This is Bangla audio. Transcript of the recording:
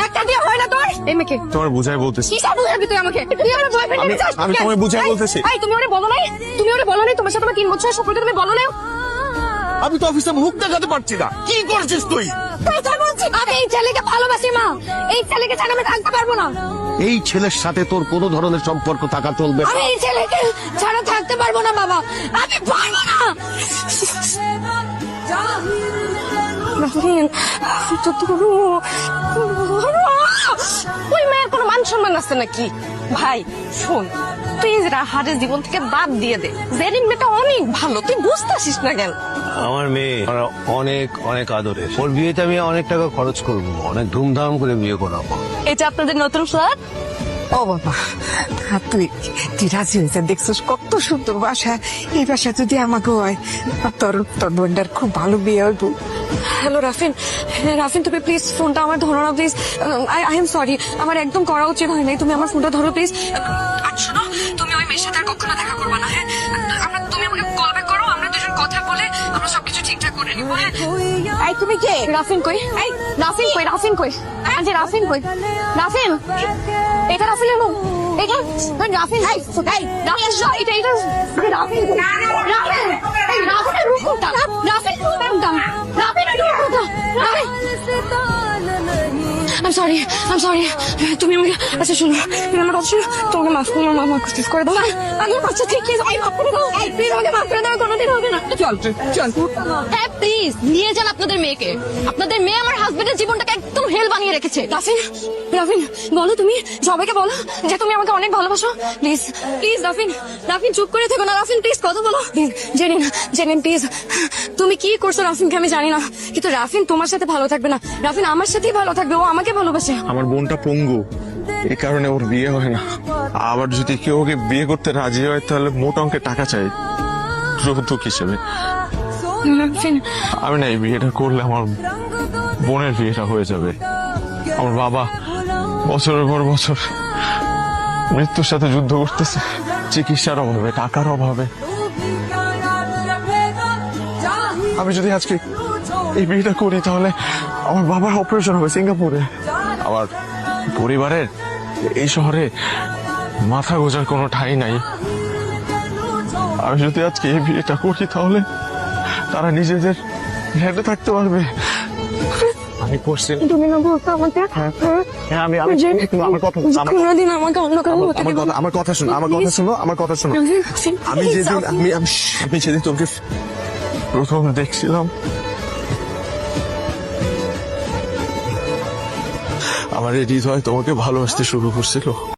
একটা দিয়ে হয় না তোর? এই মেয়েকে তোমার বুঝাই বলতেছি। কিসব বুঝাবি তুই আমাকে? তুই আমার বয়ফ্রেন্ড নিতে চাস? আমি তোমায় বুঝাই বলতেছি। এই তুমি ওরে বলো নাই? তুমি ওরে বলো নাই তোমার সাথে আমার 3 বছর সম্পর্ক তুমি বলো নাই? আমি তো অফিসে মুখ দেখাতে পারছি না। কি করছিস তুই? তুই তো বলছিস আমি এই ছেলেকে ভালোবাসি মা। এই ছেলেকে ছাড়া আমি থাকতে পারবো না। এই ছেলের সাথে তোর কোনো ধরনের সম্পর্ক থাকা চলবে না। আমি এই ছেলেকে ছাড়া থাকতে পারবো না বাবা। আমি পারবো না। ওই মেয়ের কোনো মান সম্মান আছে নাকি? ভাই শোন, তুই রাহারের জীবন থেকে বাদ দিয়ে দে। জেরিন মেয়েটা অনেক ভালো, তুই বুঝতেছিস না কেন? আমার মেয়ে অনেক অনেক আদরের। ওর বিয়েতে আমি অনেক টাকা খরচ করবো, অনেক ধুমধাম করে বিয়ে করাবো। এটা আপনাদের নতুন ফ্ল্যাট? ও বাবা, তুই তুই রাজি হয়েছে দেখছিস কত সুন্দর বাসা। এই বাসা যদি আমাকে হয় তোর তোর বোনটার খুব ভালো বিয়ে হইব। হ্যালো রাফিন, রাফিন তুমি প্লিজ ফোনটা আমার ধরো না প্লিজ। আই এম সরি, আমার একদম করা উচিত হয় নাই। তুমি আমার ফোনটা ধরো প্লিজ। আর শোনো, তুমি ওই মেয়ের সাথে আর কখনো দেখা করবে না, হ্যাঁ? তুমি আমাকে কল ব্যাক করো, আমরা দুজন কথা বলে আমরা সবকিছু ঠিকঠাক করে নিবো, হ্যাঁ? এই তুমি কে? রাফিন কই? এই রাফিন কই? রাফিন কই? আন্টি রাফিন কই? রাফিন, এটা রাফিনের রুম। এটা রাফিন। এই রাফিন, এটা রাফিন। রাফিন, এই রাফিনের রুম কোনটা? রাফিন কোনটা? রাফিনের রুম কোনটা? রাফিন, I'm sorry. তুমি আমাকে আচ্ছা শুনো, তুমি আমার কথা শুনো। তোমাকে মাফ করে মাফ করে দাও। আমি বাচ্চা ঠিক আমি মাফ করে দাও। প্লিজ আমাকে মাফ করে দাও, কোনোদিন হবে না। চল চল। হ্যাঁ প্লিজ নিয়ে যান আপনাদের মেয়েকে। আপনাদের মেয়ে আমার হাজবেন্ডের জীবনটাকে একদম হেল বানিয়ে রেখেছে। রাফিন, রাফিন বলো, তুমি সবাইকে বলো যে তুমি আমাকে অনেক ভালোবাসো। প্লিজ প্লিজ রাফিন, রাফিন চুপ করে থেকো না। রাফিন প্লিজ কথা বলো। জেনিন প্লিজ, তুমি কি করছো রাফিনকে আমি জানি না, কিন্তু রাফিন তোমার সাথে ভালো থাকবে না। রাফিন আমার সাথেই ভালো থাকবে, ও আমাকে ভালোবাসে। আমার বোনটা পঙ্গু, এই কারণে ওর বিয়ে হয় না। আবার যদি কেউ ওকে বিয়ে করতে রাজি হয় তাহলে মোটা অঙ্কের টাকা চাই যৌতুক হিসেবে। রাফিন, আমি না এই বিয়েটা করলে আমার বোনের বিয়েটা হয়ে যাবে। আমার বাবা বছরের পর বছর মৃত্যুর সাথে যুদ্ধ করতেছে, চিকিৎসার অভাবে, টাকার অভাবে। আমি যদি আজকে এই বিয়েটা করি তাহলে আমার বাবার অপারেশন হবে সিঙ্গাপুরে। আমার পরিবারের এই শহরে মাথা গোজার কোনো ঠাঁই নাই। আমি যদি আজকে এই বিয়েটা করি তাহলে তারা নিজেদের হেঁটে থাকতে পারবে। আমি করছি। তুমি না বলতো আমাকে হ্যাঁ, আমি আমার কথা কোনোদিন আমাকে অন্য কারো হতে দেবে না। আমার কথা শোনো। আমি যেদিন আমি যেদিন তোকে প্রথম দেখছিলাম আমার হৃদয় তোমাকে ভালোবাসতে শুরু করছিল।